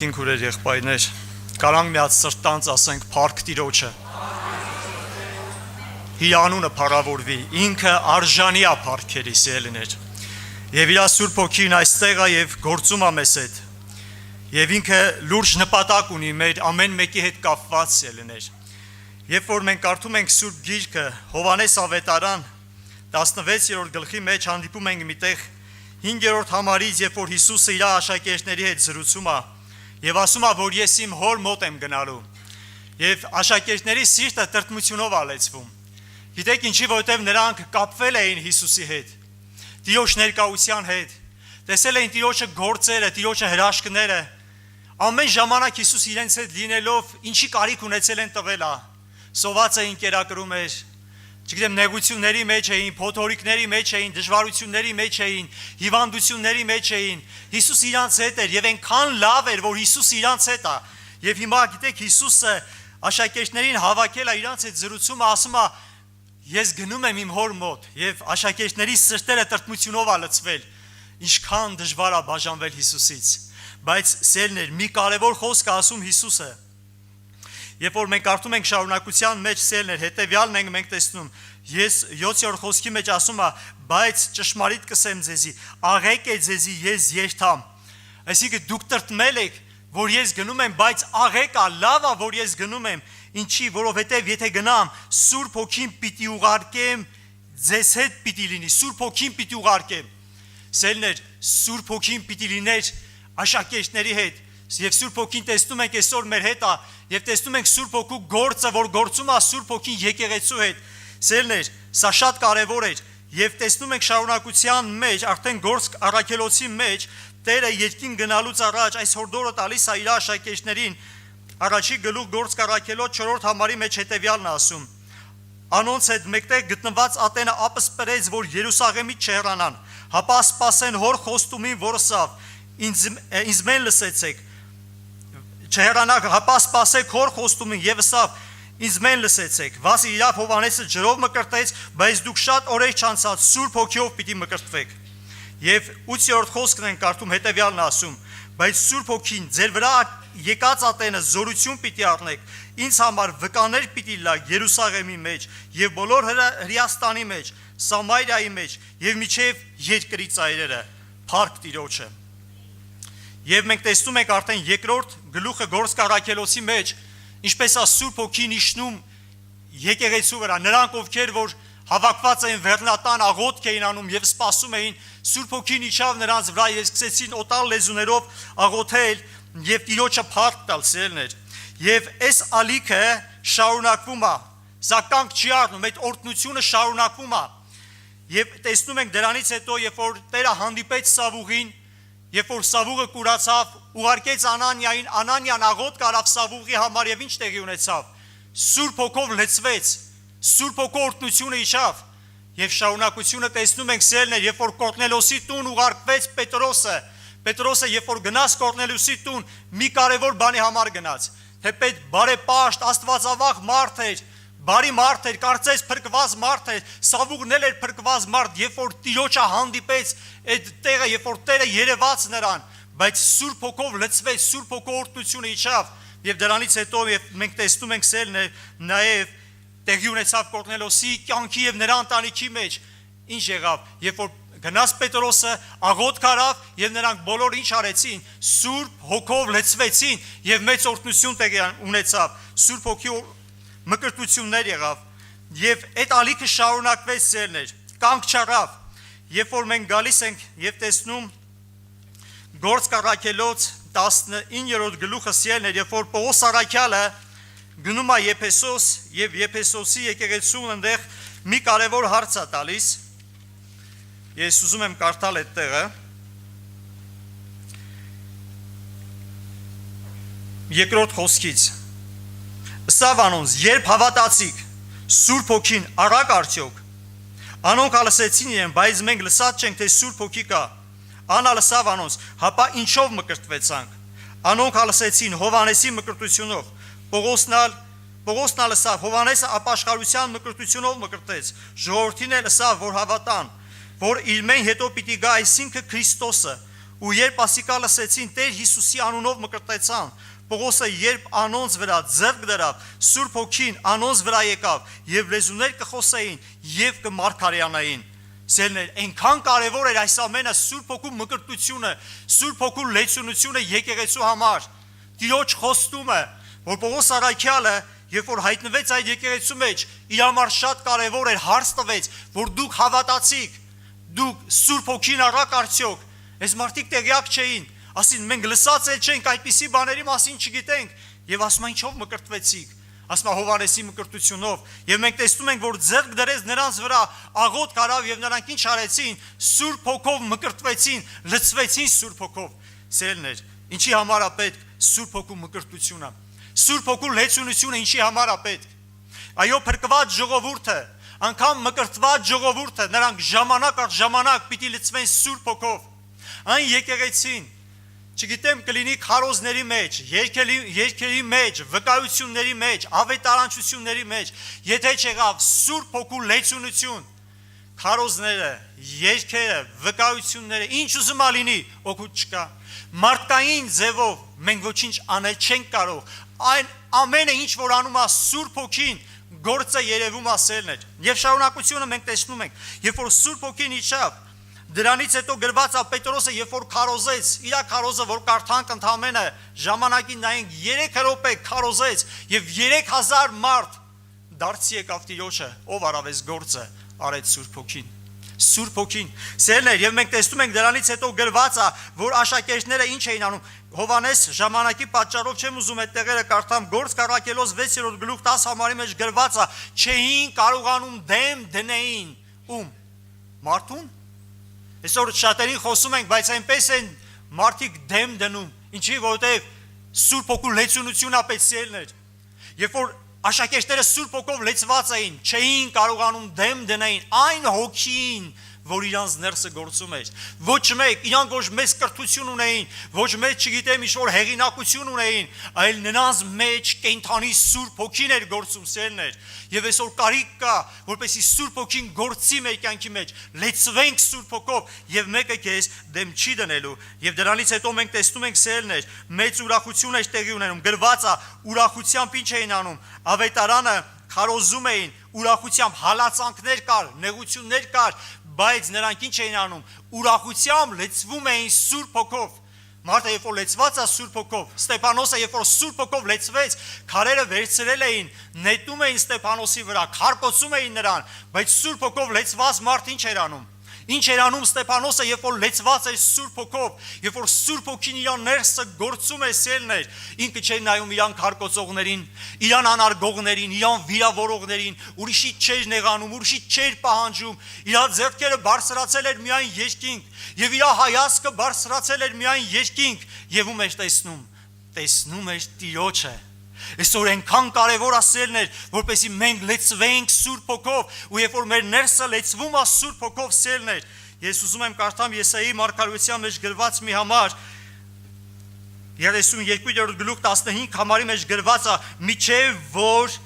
Ինքուրեր եղբայրներ, կարանք միած սրտանց ասենք փառք Տիրոջը։ Իր անունը փառավորվի, ինքը արժանի է փառքերի սիրելիներ։ Եվ իր Սուրբ Հոգին այստեղ է եւ գործում է մեզ հետ։ Եվ ինքը լուրջ նպատակ ունի մեր ամեն մեկի հետ կապված սիրելիներ։ Երբ որ մենք կարդում ենք Սուրբ Գիրքը, Հովհաննես ավետարան 16-րդ գլխի մեջ հանդիպում ենք միտեղ 5-րդ համարից, երբ որ Հիսուսը իր աշակերտների հետ զրուցում է եւ ասում է, որ ես իմ հոր մոտ եմ գնալու։ Եվ աշակերտների սիրտը տրտմությունով ալեցվում։ Գիտեք ինչի, որովհետեւ նրանք կապվել էին Հիսուսի հետ, Տիրոջ ներկայության հետ, տեսել էին Տիրոջը գործերը, Տիրոջը հրաշքները։ Ամեն ժամանակ Հիսուս իրենց հետ լինելով ինչի կարիք ունեցել են տվել է։ Սոված էին կերակրում էր, չգիտեմ, նեղությունների մեջ էին, փոթորիկների մեջ էին, դժվարությունների մեջ էին, հիվանդությունների մեջ էին։ Հիսուս իրանց հետ էր եւ այնքան լավ էր, որ Հիսուս իրանց հետ է։ Եվ հիմա գիտեք, Հիսուսը աշակերտներին հավաքել է իրանց հետ զրուցում, ասում է, ես գնում եմ իմ հոր մոտ, եւ աշակերտների սրտերը տրտմությունով է լցվել։ Ինչքան դժվար է բաժանվել Հիսուսից։ Բայց սերներ, մի կարևոր խոսք ասում Հիսուսը։ Երբ որ մենք կարդում ենք շարունակության մեջ սերներ, հետևյալն ենք մենք տեսնում, ես 7-րդ խոսքի մեջ ասում է, բայց ճշմարիտ կսեմ ձեզի, աղեք է ձեզի, ես երթամ։ Այսինքն դուք տրտմել եք, որ ես գնում եմ, բայց աղեք է, լավ է, որ ես գնում եմ, ինչի, որովհետև եթե գնամ, Սուրբ Հոգին պիտի ուղարկեմ, ձեզ հետ պիտի լինի, Սուրբ Հոգին պիտի ուղարկեմ։ Սերներ, Սուրբ Հոգին պիտի լիներ աշակերտների հետ։ Եվ Սուրբ Հոգին տեսնում ենք այսօր մեր հետ է, եւ տեսնում ենք Սուրբ Հոգու գործը, որ գործում է Սուրբ Հոգին եկեղեցու հետ։ Սերներ, սա շատ կարևոր է, եւ տեսնում ենք շարունակության մեջ, արդեն գործ առաքելոցի մեջ, Տերը երկին գնալուց առաջ այս հորդորը տալիս է իր աշակերտներին։ Առաջի գլուխ գործ առաքելոց 4-րդ համարի մեջ հետևյալն է ասում. Անոնց հետ մեկտեղ գտնված ատենը ապս պրեց, որ Երուսաղեմից չհեռանան, հապա սպասեն հոր խոստումին, որը սավ, ինձ մեն լսեցեք, չհեռանաք, հապա սպասեք հոր խոստումին եւ սավ ինձ մեն լսեցեք։ Վասի իրավ Հովհաննեսը ջրով մկրտեց, բայց դուք շատ օրեր չանցած Սուրբ Հոգիով պիտի մկրտվեք։ Եվ 8-րդ խոսքն են կարդում, հետևյալն ասում. բայց Սուրբ Հոգին ձեր վրա եկած ատենը զորություն պիտի առնեք, ինձ համար վկաներ պիտի լա Երուսաղեմի մեջ եւ բոլոր Հրեաստանի մեջ, Սամարիայի մեջ եւ միջև երկրի ծայրերը։ Փառք Տիրոջը։ Եվ մենք տեսնում ենք արդեն երկրորդ գլուխը գործ առաքելոցի մեջ, ինչպես է Սուրբ Հոգին իջնում եկեղեցու վրա, նրանք ովքեր որ հավաքված էին վերնատան աղոթք էին անում եւ սպասում էին, Սուրբ Հոգին իջավ նրանց վրա եւ սկսեցին օտար լեզուներով աղոթել եւ Տիրոջը փառք տալ սերներ։ Եվ այս ալիքը շարունակվում է, սա կանգ չի առնում, այդ օրհնությունը շարունակվում է։ Եվ տեսնում ենք դրանից հետո, երբ որ Տերը հանդիպեց Սավուղին, երբ որ Սավուղը կուրացավ, ուղարկեց Անանիային, Անանիան աղոթք արավ Սավուղի համար եւ ինչ տեղի ունեցավ։ Սուրբ Հոգով լցվեց, Սուրբ Հոգու օրհնությունը իջավ եւ շարունակությունը տեսնում ենք սերներ, երբ որ Կորնելոսի տուն ուղարկվեց Պետրոսը, երբ որ գնաց Կորնելոսի տուն, մի կարևոր բանի համար գնաց, թեպետ բարեպաշտ, աստվածավախ մարդ էր, բարի մարդ էր, կարծես փրկված մարդ էր, Սավուղն էլ էր փրկված մարդ, երբ որ Տիրոջը հանդիպեց այդ տեղը, երբ որ Տերը երևաց նրան, բայց Սուրբ Հոգով լցվեց, Սուրբ Հոգու օրհնությունը իջավ եւ դրանից հետո մենք տեսնում ենք սերներ նաեւ տեղի ունեցավ Կորնելոսի կյանքի եւ նրա ընտանիքի մեջ ինչ եղավ, երբ որ գնաց Պետրոսը աղոթք արավ եւ նրանք բոլոր ինչ արեցին, Սուրբ Հոգով լցվեցին եւ մեծ օրհնություն տեղի ունեցավ, Սուրբ Հոգի մկրտություններ եղավ եւ այդ ալիքը շարունակվեց սերներ, կանգ չառավ, երբ որ մենք գալիս ենք եւ տեսնում Գործ առաքելոց 19-րդ գլուխը սերներ, երբ որ Պողոս առաքյալը գնում է Եփեսոս եւ Եփեսոսի եկեղեցուն այնտեղ մի կարևոր հարց է տալիս։ Ես ուզում եմ կարդալ այդ տեղը։ Երկրորդ խոսքից։ Սավ անոնց, երբ հավատացիք, Սուրբ Հոգին առակ արդյոք։ Անոնք լսեցին իրեն, բայց մենք լսած չենք, թե Սուրբ Հոգի կա։ Անա լսավ անոնց, հապա ինչով մկրտվեցանք։ Անոնք լսեցին Հովհաննեսի մկրտությունով։ Պողոսն լսավ, Հովհաննեսը ապաշխարության մկրտությունով մկրտեց, ժողովրդին էլ լսավ, որ հավատան, որ իր մեն հետո պիտի գա այսինքն Քրիստոսը, ու երբ ասիկա լսեցին, Տեր Հիսուսի անունով մկրտեցան։ Պողոսը երբ անոնց վրա ձեռք դրավ, Սուրբ Հոգին անոնց վրա եկավ, եւ լեզուներ կխոսեին եւ կմարգարեանային։ Սերներ, այնքան կարևոր էր այս ամենը Սուրբ Հոգու մկրտությունը, Սուրբ Հոգու լեցունությունը եկեղեցու համար։ Տիրոջ խոստումը, որ Պողոս առաքյալը, երբ որ հայտնվեց այդ եկեղեցու մեջ, իր համար շատ կարևոր էր, հարց տվեց, որ դուք հավատացիք, դուք Սուրբ Հոգին առաք արդյոք։ Այս մարդիկ տեղյակ չէին, ասին մենք լսած էլ չենք, այդպիսի բաների մասին չգիտենք, եւ ասում են ինչով մկրտվեցիք, ասում է Հովհաննեսի մկրտությունով, եւ մենք տեսնում ենք, որ ձեռք դրեց նրանց վրա աղոտ կարավ եւ նրանք ինչ արեցին, Սուրբ Հոգով մկրտվեցին, լցվեցին Սուրբ Հոգով։ Սերներ, ինչի համար է պետք Սուրբ Հոգու մկրտությունը, Սուրբ Հոգու լեցունությունը ինչի համար է պետք։ Այո, փրկված ժողովուրդը, անգամ մկրտված ժողովուրդը, նրանք ժամանակ առ ժամանակ պիտի լցվեն Սուրբ Հոգով։ Այն եկեղեցին, չգիտեմ կլինի քարոզների մեջ, երգերի մեջ, վկայությունների մեջ, ավետարանչությունների մեջ, եթե չեղավ Սուրբ Հոգու լեցունություն, քարոզները, երգերը, վկայությունները, ինչ ուզում լինի, օգուտ չկա։ Մարդկային ձևով մենք ոչինչ անել չենք կարող։ Այն ամենը ինչ որ անում է Սուրբ Հոգին, գործը երևում է սերներ։ Եվ շարունակությունը մենք տեսնում ենք, երբ որ Սուրբ Հոգին իջավ, դրանից հետո գրված է Պետրոսը, երբ որ քարոզեց, իր քարոզը, որ կարդանք ընդամենը ժամանակին նայենք 3 րոպե քարոզեց եւ 3000 մարդ դարձի եկավ Տիրոջը, ով արավ այս գործը, արեց Սուրբ Հոգին։ Սուրբ Հոգին, սերներ, եւ մենք տեսնում ենք դրանից հետո գրված է, որ աշակերտները ինչ էին անում։ Հովհաննես ժամանակի պատճառով չեմ ուզում այդ տեղերը կարդամ, Գործ Կառակելոս 6-րդ գլուխ 10 համարի մեջ գրված է, չէին կարողանում դեմ դնեին ում մարդուն։ Այսօր շատերին խոսում ենք, բայց այնպես են մարդիկ դեմ դնում, ինչի որտեղ Սուրբ Հոգու լեցունություն ապեց սերներ։ Երբ որ աշակերտները Սուրբ Հոգով լեցված էին, չէին կարողանում դեմ դնեին այն հոգին, որ իրանց ներսը գործում էր։ Ոչ մեկ, իրանք ոչ մեծ կրթություն ունեին, ոչ մեծ, չգիտեմ, ինչ-որ հեղինակություն ունեին, այլ նրանց մեջ կենդանի Սուրբ Հոգին էր գործում սերներ։ Եվ այսօր կարիք կա, որպեսզի Սուրբ Հոգին գործի մեր կյանքի մեջ, լեցվենք Սուրբ Հոգով եւ մեկը քեզ դեմ չի դնելու։ Եվ դրանից հետո մենք տեսնում ենք սերներ, մեծ ուրախություն է տեղի ունենում, գրված է, ուրախությամբ ինչ էին անում, ավետարանը քարոզում էին, ուրախությամբ հալածանքներ կար, նեղություններ կար, բայց նրանք ինչ էին անում, ուրախությամբ լեցվում էին Սուրբ Հոգով։ Մարդը երբ որ լեցված է Սուրբ Հոգով, Ստեփանոսը երբ որ Սուրբ Հոգով լեցվեց, քարերը վերցրել էին, նետում էին Ստեփանոսի վրա, քարկոծում էին նրան, բայց Սուրբ Հոգով լեցված մարդ ինչ էր անում։ Ինչ էր անում Ստեփանոսը, երբ որ լեցված էր Սուրբ Հոգով, երբ որ Սուրբ Հոգին իրան ներսը գործում էր սերներ, ինքը չէր նայում իրան քարկոծողներին, իրան անարգողներին, իրան վիրավորողներին, ուրիշի չէր նեղանում, ուրիշի չէր պահանջում, իր ձեռքերը բարձրացել էր միայն երկինք, եւ իր հայացքը բարձրացել էր միայն երկինք, եւ ում էր տեսնում էր Տիրոջը։ Այսօր այնքան կարևոր ասելներ, որպեսզի մենք լեցվենք Սուրբ Հոգով, ու երբ որ մեր ներսը լեցվում է Սուրբ Հոգով սերներ, ես ուզում եմ կարդամ Եսայի մարգարեության մեջ գրված մի համար, 32-րդ գլուխ 15 համարի մեջ գրված է, միջև որ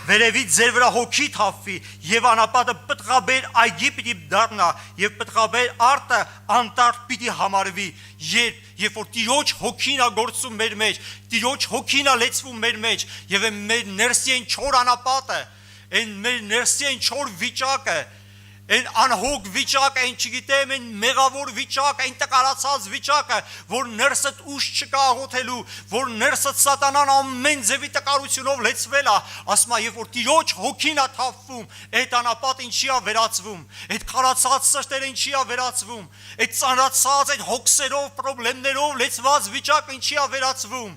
վերևից ձեր վրա հոգի թափվի եւ անապատը պտղաբեր այգի պիտի դառնա եւ պտղաբեր արտը անտառ պիտի համարվի, երբ որ Տիրոջ հոգին է գործում մեր մեջ, Տիրոջ հոգին է լեցվում մեր մեջ եւ մեր ներսի են չոր անապատը, այն մեր ներսի են չոր վիճակը, այն անհոգ վիճակը, այն չգիտեմ, այն մեղավոր վիճակը, այն տկարացած վիճակը, որ ներսդ ուժ չկա աղոթելու, որ ներսդ սատանան ամեն ձևի տկարությունով լեցվել է, ասում է, երբ որ Տիրոջ հոգին է թափվում, այդ անապատը ինչի է վերածվում, այդ քարացած սրտերը ինչի է վերածվում, այդ ծանրացած, այդ հոգսերով, պրոբլեմներով լեցված վիճակը ինչի է վերածվում։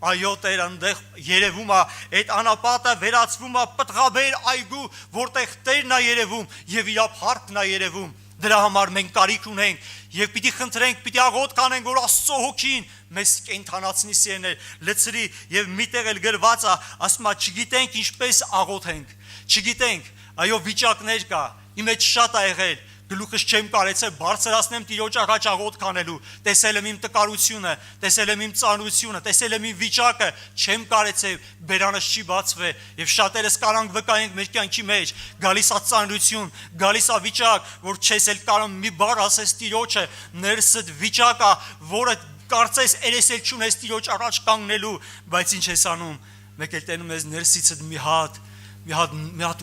Այո, Տեր, այնտեղ երևում է, այդ անապատը վերածվում է պտղաբեր այգու, որտեղ Տերն է երևում եւ իր փառքն է երևում։ Դրա համար մենք կարիք ունենք եւ պիտի խնդրենք, պիտի աղոթ կանենք, որ Աստծո հոգին մեզ կենթանացնի սերներ, լցրի եւ միտեղ էլ գրված է, ասում է, չգիտենք ինչպես աղոթենք, չգիտենք, այո վիճակներ կա, իմ մեջ շատ է եղել, գլուխս չեմ կարեցել բարձրացնեմ Տիրոջ առաջ աղոթք անելու, տեսել եմ իմ տկարությունը, տեսել եմ իմ ծանրությունը, տեսել եմ իմ վիճակը, չեմ կարեցել, բերանս չի բացվել եւ շատերս կարանք վկայենք մեր կյանքի մեջ, գալիս է ծանրություն, գալիս է վիճակ, որ չես էլ կարող մի բառ ասես Տիրոջը, ներսդ վիճակ է, որը կարծես երեսել չունես Տիրոջ առաջ կանգնելու, բայց ինչ ես անում, մեկ էլ տենում ես ներսիցդ մի հատ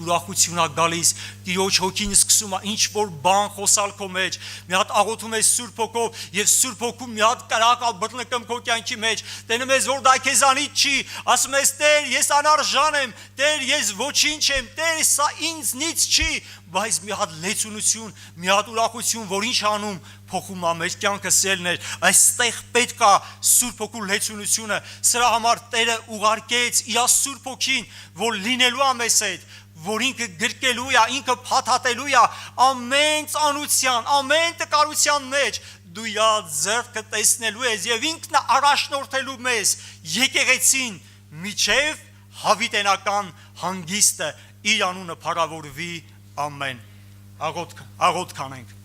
ուրախություն է գալիս, Տիրոջ հոգին սկսում է ինչ որ բան խոսալ քո մեջ, մի հատ աղոթում ես Սուրբ Հոգով եւ Սուրբ Հոգու մի հատ կրակ է բռնկում քո կյանքի մեջ, տենում ես որ դա քեզանից չի, ասում ես Տեր, ես անարժան եմ, Տեր, ես ոչինչ եմ, Տեր, սա ինձնից չի, բայց մի հատ լեցունություն, մի հատ ուրախություն, որ ինչ անում, փոխում է մեր կյանքը սերներ, այստեղ պետք է Սուրբ Հոգու լեցունությունը, սրա համար Տերը ուղարկեց իր Սուրբ Հոգին, որ լինելու է մեզ հետ, որ ինքը գրկելու է, ինքը փաթաթելու է ամեն ծանրության, ամեն տկարության մեջ, դու իր ձեռքը տեսնելու ես եւ ինքն առաջնորդելու մեզ եկեղեցին միջև հավիտենական հանգիստը իր անունը փառավորվի ամեն աղոթք անենք